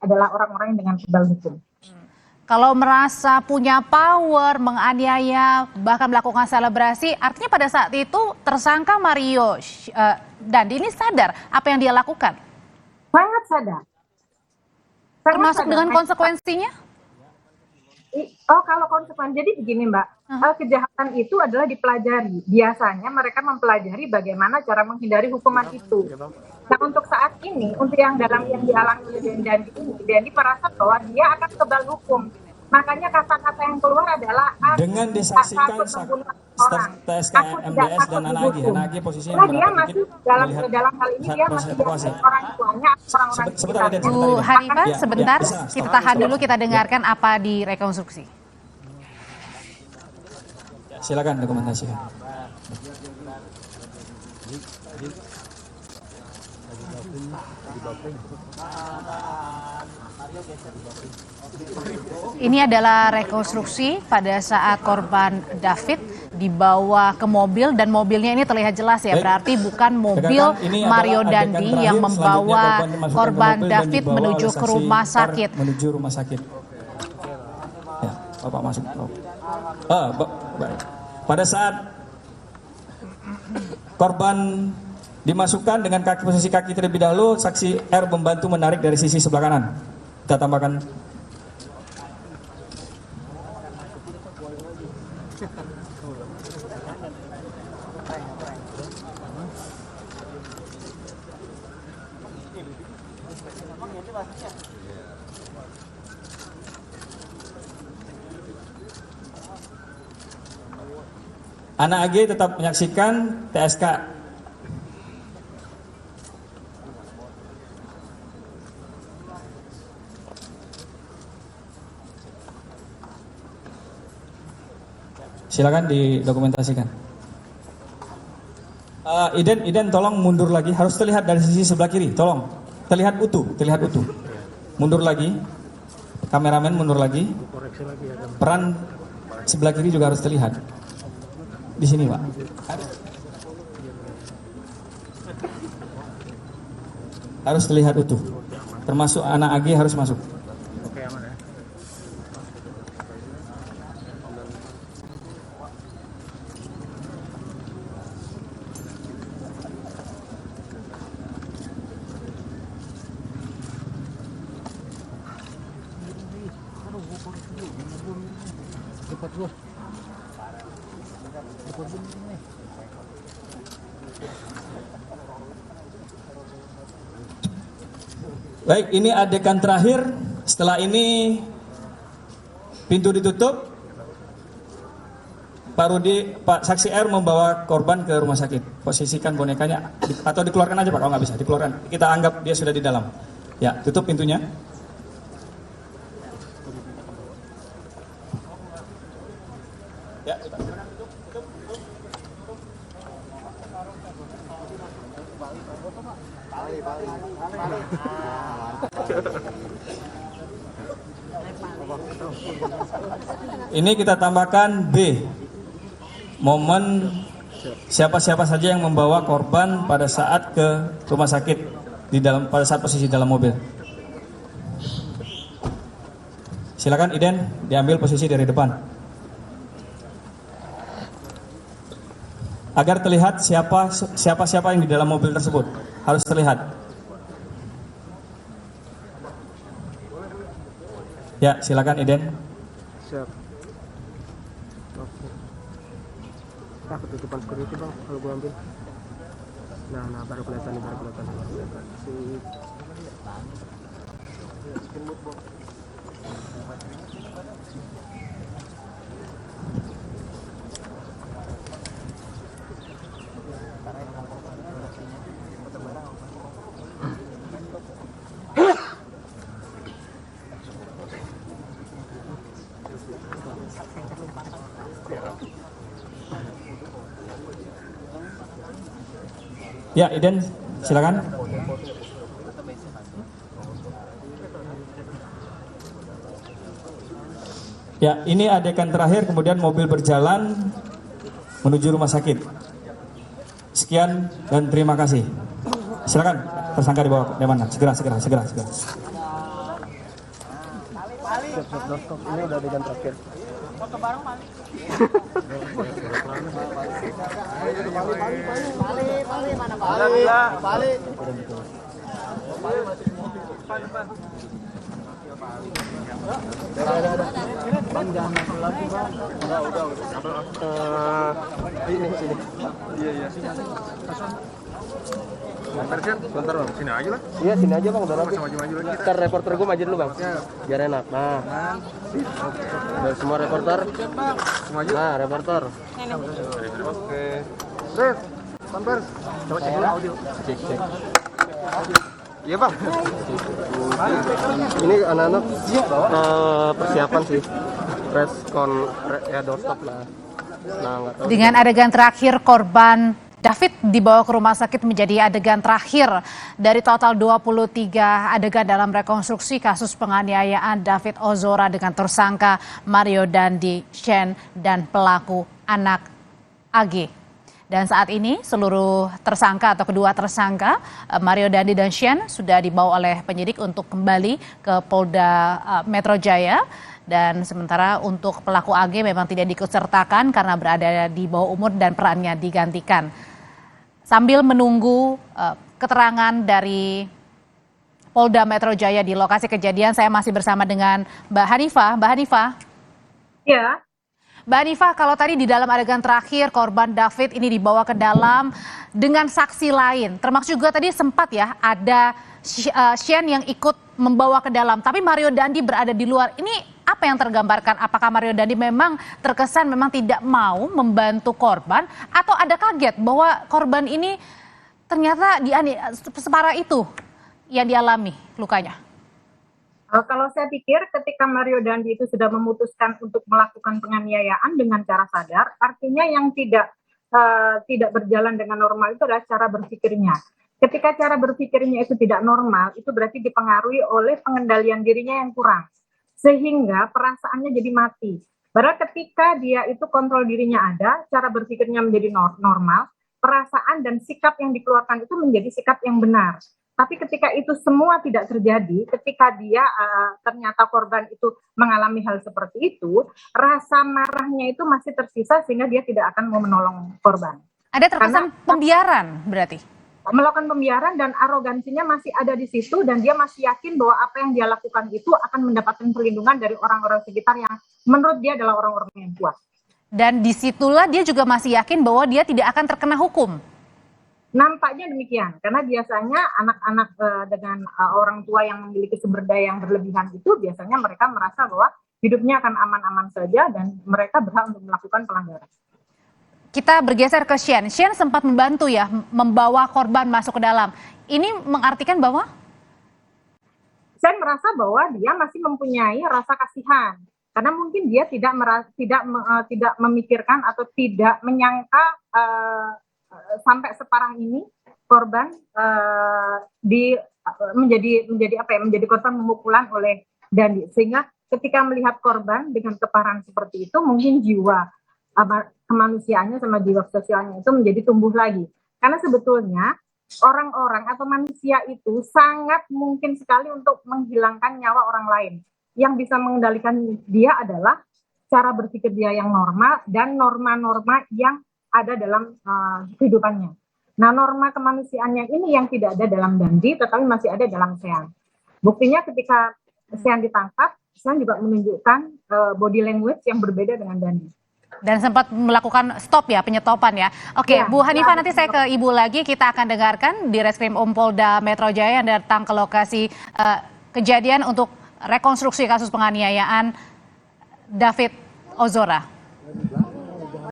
adalah orang-orang yang dengan kebal hukum. Kalau merasa punya power, menganiaya, bahkan melakukan selebrasi, artinya pada saat itu tersangka Mario Dandi ini sadar apa yang dia lakukan? Sangat sadar. Termasuk dengan konsekuensinya? Oh, kalau konsekuensi, jadi begini Mbak, kejahatan itu adalah dipelajari. Biasanya mereka mempelajari bagaimana cara menghindari hukuman itu. Nah, untuk saat ini, untuk yang dialami oleh Dandi ini, Dandi merasa bahwa dia akan kebal hukum. Makanya kata-kata yang keluar adalah dengan disaksikan TSK MDS dan Anak Agi posisinya nah, dia masih dalam hal ini dia masih orang tuanya, orang-orang sebentar. Bu Hanifah, sebentar, kita tahan dulu, kita dengarkan apa di rekonstruksi. Silakan dokumentasikan. Ini adalah rekonstruksi pada saat korban David dibawa ke mobil, dan mobilnya ini terlihat jelas ya, berarti bukan mobil Mario Dandi yang membawa korban David menuju ke rumah sakit. Ya, Bapak masuk. Pada saat korban dimasukkan dengan posisi kaki terlebih dahulu, saksi R membantu menarik dari sisi sebelah kanan. Kita tambahkan. Anak AG tetap menyaksikan TSK. Silakan didokumentasikan. Iden tolong mundur lagi, harus terlihat dari sisi sebelah kiri, tolong terlihat utuh. Mundur lagi, kameramen mundur lagi, peran sebelah kiri juga harus terlihat. Di sini Pak. Harus terlihat utuh, termasuk anak AG harus masuk. Baik, ini adegan terakhir. Setelah ini pintu ditutup. Pak saksi R membawa korban ke rumah sakit. Posisikan bonekanya atau dikeluarkan aja Pak, kalau nggak bisa dikeluarkan. Kita anggap dia sudah di dalam. Ya, tutup pintunya. Ya, ini kita tambahkan B, momen siapa-siapa saja yang membawa korban pada saat ke rumah sakit pada saat posisi dalam mobil. Silakan Iden, diambil posisi dari depan agar terlihat siapa yang di dalam mobil tersebut, harus terlihat. Ya, silakan Iden. Siap. Oke. Ketutupan security Bang, kalau gua ambil. Nah, baru kelihatan. Sip. Ya, Iden, silakan. Ya, ini adegan terakhir, kemudian mobil berjalan menuju rumah sakit. Sekian dan terima kasih. Silakan, tersangka dibawa ke mana? Segera. Siap doorstop. Ini udah adegan terakhir. Bang, jangan masuk lagi, Bang. Udah. Ini sini. Iya. Bentar bang, sini aja lah. Iya, sini aja, Bang. Udah rapi. Maju lagi kita. Ntar reporter gue maju dulu, Bang. Biar enak. Nah. Biar semua reporter. Maju. Nah, reporter. Oke. Red, Pampers. Coba cek dulu audio. Cek. Iya bang. Ini anak-anak persiapan sih. Doorstop lah. Nah, nggak tahu. Dengan adegan terakhir korban David dibawa ke rumah sakit menjadi adegan terakhir dari total 23 adegan dalam rekonstruksi kasus penganiayaan David Ozora dengan tersangka Mario Dandi, Shane, dan pelaku anak AG. Dan saat ini seluruh tersangka atau kedua tersangka Mario Dandi dan Shane sudah dibawa oleh penyidik untuk kembali ke Polda Metro Jaya. Dan sementara untuk pelaku AG memang tidak diikutsertakan karena berada di bawah umur dan perannya digantikan. Sambil menunggu keterangan dari Polda Metro Jaya di lokasi kejadian, saya masih bersama dengan Mbak Hanifah. Mbak Hanifah. Ya. Mbak Hanifah, kalau tadi di dalam adegan terakhir korban David ini dibawa ke dalam dengan saksi lain, termasuk juga tadi sempat ya ada Shane yang ikut membawa ke dalam, tapi Mario Dandi berada di luar. Ini apa yang tergambarkan? Apakah Mario Dandi memang terkesan memang tidak mau membantu korban atau ada kaget bahwa korban ini ternyata separah itu yang dialami lukanya? Kalau saya pikir ketika Mario Dandi itu sudah memutuskan untuk melakukan penganiayaan dengan cara sadar, artinya yang tidak berjalan dengan normal itu adalah cara berpikirnya. Ketika cara berpikirnya itu tidak normal, itu berarti dipengaruhi oleh pengendalian dirinya yang kurang. Sehingga perasaannya jadi mati. Padahal ketika dia itu kontrol dirinya ada, cara berpikirnya menjadi normal, perasaan dan sikap yang dikeluarkan itu menjadi sikap yang benar. Tapi ketika itu semua tidak terjadi, ketika dia ternyata korban itu mengalami hal seperti itu, rasa marahnya itu masih tersisa sehingga dia tidak akan mau menolong korban. Ada terkesan pembiaran berarti? Melakukan pembiaran dan arogansinya masih ada di situ dan dia masih yakin bahwa apa yang dia lakukan itu akan mendapatkan perlindungan dari orang-orang sekitar yang menurut dia adalah orang-orang yang kuat. Dan disitulah dia juga masih yakin bahwa dia tidak akan terkena hukum. Nampaknya demikian, karena biasanya anak-anak dengan orang tua yang memiliki sumber daya yang berlebihan itu biasanya mereka merasa bahwa hidupnya akan aman-aman saja dan mereka berhak untuk melakukan pelanggaran. Kita bergeser ke Shane. Shane sempat membantu ya, membawa korban masuk ke dalam. Ini mengartikan bahwa? Saya merasa bahwa dia masih mempunyai rasa kasihan. Karena mungkin dia tidak memikirkan atau tidak menyangka sampai separah ini korban menjadi korban pemukulan oleh Dandi. Sehingga ketika melihat korban dengan keparahan seperti itu, mungkin jiwa kemanusiaannya sama jiwa sosialnya itu menjadi tumbuh lagi. Karena sebetulnya orang-orang atau manusia itu sangat mungkin sekali untuk menghilangkan nyawa orang lain. Yang bisa mengendalikan dia adalah cara berpikir dia yang normal dan norma-norma yang ada dalam kehidupannya. Nah, norma kemanusiaannya ini yang tidak ada dalam Dandi, tetapi masih ada dalam Sean. Buktinya ketika Sean ditangkap, Sean juga menunjukkan body language yang berbeda dengan Dandi. Dan sempat melakukan stop ya, penyetopan ya. Oke, Bu Hanifah, nanti saya ke Ibu lagi. Kita akan dengarkan di Reskrim Polda Metro Jaya yang datang ke lokasi kejadian untuk rekonstruksi kasus penganiayaan David Ozora.